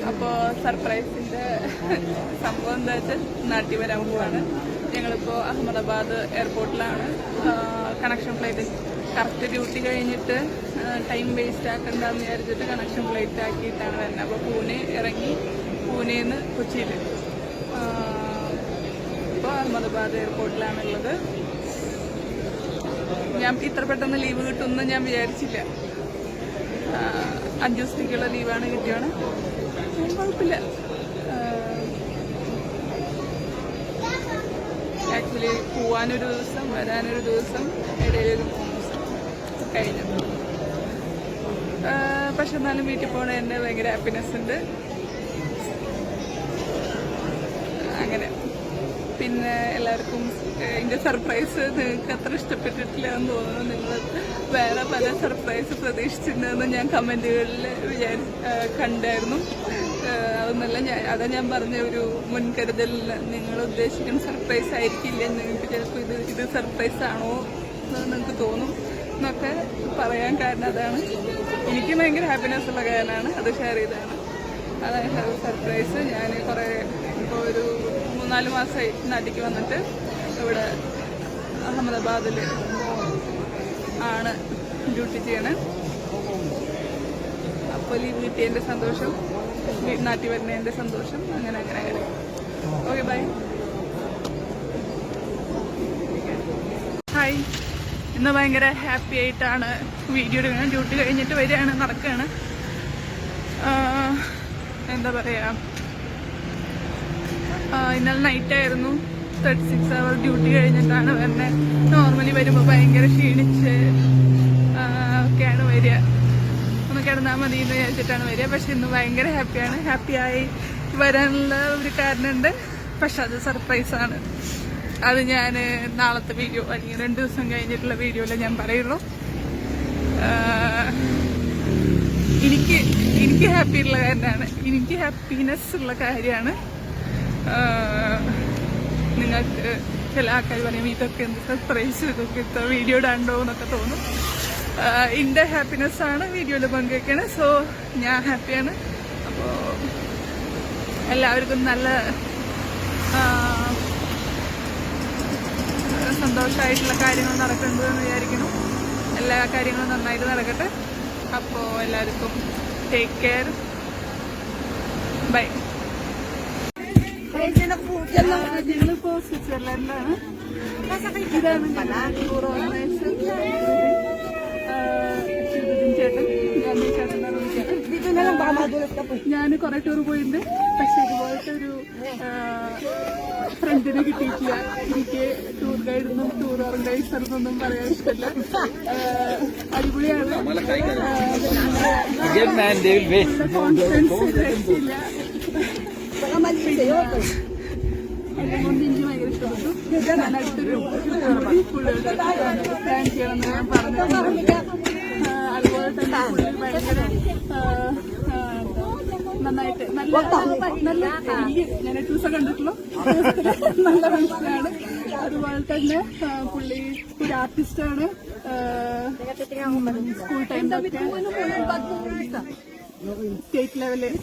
അപ്പോൾ സർപ്രൈസിൻ്റെ സംഭവം എന്താ വെച്ചാൽ നാട്ടിൽ വരാൻ പോവാണ്. ഞങ്ങളിപ്പോൾ അഹമ്മദാബാദ് എയർപോർട്ടിലാണ്. കണക്ഷൻ ഫ്ലൈറ്റ് കറക്റ്റ് ഡ്യൂട്ടി കഴിഞ്ഞിട്ട് ടൈം വേസ്റ്റ് ആക്കണ്ടെന്ന് വിചാരിച്ചിട്ട് കണക്ഷൻ ഫ്ലൈറ്റ് ആക്കിയിട്ടാണ് വരുന്നത്. അപ്പോൾ പൂനെ ഇറങ്ങി പൂനെയിൽ നിന്ന് കൊച്ചിയിൽ ഇപ്പോൾ അഹമ്മദാബാദ് എയർപോർട്ടിലാണുള്ളത്. ഞാൻ ഇത്ര പെട്ടെന്ന് ലീവ് കിട്ടുമെന്ന് ഞാൻ വിചാരിച്ചില്ല. 5 ദിവസത്തേക്കുള്ള ലീവാണ് കിട്ടിയാണ്. കുഴപ്പമില്ല. ആക്ച്വലി പോവാനൊരു ദിവസം വരാനൊരു ദിവസം ഇടയിലൊരു 3 ദിവസം കഴിഞ്ഞു. പക്ഷെ എന്നാലും വീട്ടിൽ പോകണ എന്നെ ഭയങ്കര ഹാപ്പിനെസ് ഉണ്ട്. അങ്ങനെ പിന്നെ എല്ലാവർക്കും ഇതിൻ്റെ സർപ്രൈസ് നിങ്ങൾക്ക് അത്ര ഇഷ്ടപ്പെട്ടിട്ടില്ല എന്ന് തോന്നുന്നു. നിങ്ങൾ വേറെ പല സർപ്രൈസ് പ്രതീക്ഷിച്ചിട്ടുണ്ടെന്ന് ഞാൻ കമൻറ്റുകളിൽ കണ്ടായിരുന്നു. അതൊന്നല്ല, അതാ ഞാൻ പറഞ്ഞ ഒരു മുൻകരുതൽ. നിങ്ങൾ ഉദ്ദേശിക്കുന്ന സർപ്രൈസ് ആയിരിക്കില്ല, നിങ്ങൾക്ക് ചിലപ്പോൾ ഇത് സർപ്രൈസ് ആണോ എന്ന് നിങ്ങൾക്ക് തോന്നും എന്നൊക്കെ പറയാൻ കാരണം അതാണ്. എനിക്ക് ഭയങ്കര ഹാപ്പിനെസ് ഉള്ള കാര്യമാണ്, അത് ഷെയർ ചെയ്തതാണ്. അതാണ് സർപ്രൈസ്. ഞാൻ കുറേ ഇപ്പോൾ ഒരു 3-4 മാസമായി നാട്ടിലേക്ക് വന്നിട്ട് ഇവിടെ അഹമ്മദാബാദിൽ ആണ് ഡ്യൂട്ടി ചെയ്യണേ. അപ്പോൾ ലീവ് കിട്ടിയതിൻ്റെ സന്തോഷം, നാട്ടിൽ വരുന്നതിൻ്റെ സന്തോഷം, അങ്ങനെ. Okay, bye. ഹായ്. ഇന്ന് ഭയങ്കര ഹാപ്പി ആയിട്ടാണ് വീഡിയോ എടുക്കുന്നത്. ഡ്യൂട്ടി കഴിഞ്ഞിട്ട് വരികയാണ്, നടക്കുകയാണ്. എന്താ പറയുക, ഇന്നലെ നൈറ്റായിരുന്നു. 36 hour ഡ്യൂട്ടി കഴിഞ്ഞിട്ടാണ് വരുന്നത്. നോർമലി വരുമ്പോൾ ഭയങ്കര ക്ഷീണിച്ച് ഒക്കെയാണ് വരിക. ഒന്ന് കിടന്നാൽ മതി എന്ന് വിചാരിച്ചിട്ടാണ് വരിക. പക്ഷെ ഇന്ന് ഭയങ്കര ഹാപ്പിയാണ്. ഹാപ്പിയായി വരാനുള്ള ഒരു കാരണമുണ്ട്. പക്ഷെ അത് സർപ്രൈസാണ്. അത് ഞാൻ നാളത്തെ വീഡിയോ അല്ലെങ്കിൽ 2 ദിവസം കഴിഞ്ഞിട്ടുള്ള വീഡിയോയിൽ ഞാൻ പറയുള്ളൂ. എനിക്ക് ഹാപ്പിയുള്ള കാര്യമാണ്, എനിക്ക് ഹാപ്പിനെസ് ഉള്ള കാര്യമാണ്. നിങ്ങൾക്ക് ചില ആൾക്കാർ പറയും ഇതൊക്കെ എന്ത് സർപ്രൈസ്, ഇതൊക്കെ ഇത്ര വീഡിയോ ഇടാണ്ടോ എന്നൊക്കെ തോന്നും. എൻ്റെ ഹാപ്പിനെസ്സാണ് വീഡിയോയിൽ പങ്കുവയ്ക്കണത്. സോ ഞാൻ ഹാപ്പിയാണ്. അപ്പോൾ എല്ലാവർക്കും നല്ല സന്തോഷമായിട്ടുള്ള കാര്യങ്ങൾ നടക്കേണ്ടതെന്ന് വിചാരിക്കുന്നു. എല്ലാ കാര്യങ്ങളും നന്നായിട്ട് നടക്കട്ടെ. അപ്പോൾ എല്ലാവർക്കും ടേക്ക് കെയർ. ബൈ. ഞങ്ങളിപ്പോൾ സ്വിറ്റ്സർലൻഡിലാണ്. ഇതാണ് ടൂർ ഓർഗനൈസർ ചേട്ടൻ. ഞാൻ കുറെ ടൂർ പോയിട്ടുണ്ട്. പക്ഷെ ഇതുപോലത്തെ ഒരു ഫ്രണ്ടിനെ കിട്ടിയിട്ടില്ല. എനിക്ക് ടൂർ ഗൈഡൊന്നും ടൂർ ഓർഗനൈസർന്നൊന്നും പറയാൻ ഇഷ്ടമല്ല. അടിപൊളിയാണ്. കോൺഫിഡൻസ് രക്ഷയില്ല. അതുകൊണ്ട് എനിക്ക് ഭയങ്കര ഇഷ്ടപ്പെട്ടു. ഞാൻ അടുത്തൊരു പുള്ളിയുടെ പ്ലാൻ ചെയ്യണമെന്ന് ഞാൻ പറഞ്ഞിട്ടുണ്ട്. അതുപോലെ തന്നെ പുള്ളി ഭയങ്കര നന്നായിട്ട് നല്ല ഞാൻ 8 ദിവസം കണ്ടിട്ടുള്ളൂ. നല്ല മനുഷ്യനാണ്. അതുപോലെ തന്നെ പുള്ളി ഒരു ആർട്ടിസ്റ്റാണ്. സ്കൂൾ ടൈമിലൊക്കെ സ്റ്റേറ്റ് ലെവലിൽ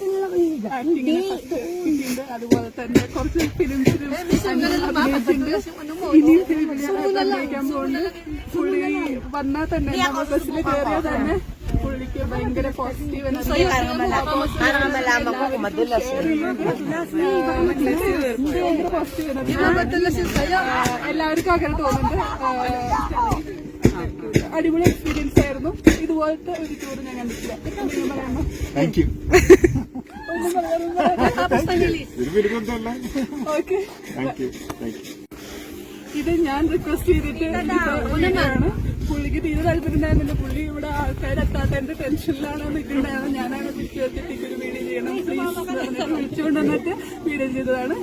ആക്ടിങ്ങിന് കിട്ടിയിട്ടുണ്ട്. അതുപോലെ തന്നെ കുറച്ച് ഫിലിംസിലും അഭിനയിച്ചിട്ടുണ്ട്. ഇനിയും അഭിനയിക്കാൻ പോകുന്നുണ്ട്. പുള്ളി വന്നാൽ തന്നെ നമ്മൾ ബസ്സിൽ കയറിയാൽ തന്നെ പുള്ളിക്ക് ഭയങ്കര പോസിറ്റീവ് എല്ലാവർക്കും അങ്ങനെ തോന്നുന്നുണ്ട്. അടിപൊളി എക്സ്പീരിയൻസ് ആയിരുന്നു. ഇതുപോലത്തെ ഒരു ടൂർ ഞാൻ കണ്ടിട്ടില്ല. ഓക്കെ, ഇത് ഞാൻ റിക്വസ്റ്റ് ചെയ്തിട്ട് പുള്ളിക്ക് തീരെ താല്പര്യമുണ്ടായിരുന്നില്ല. പുള്ളി ഇവിടെ ആൾക്കാരെത്താത്തതിന്റെ ടെൻഷനിലാണ് നിൽക്കുന്നുണ്ടായത്. ഞാനാണ് പിടിച്ചു വെച്ചിട്ട് ഒരു വീഡിയോ ചെയ്യണം പ്ലീസ് വിളിച്ചുകൊണ്ട് വന്നിട്ട് വീഡിയോ ചെയ്തതാണ്.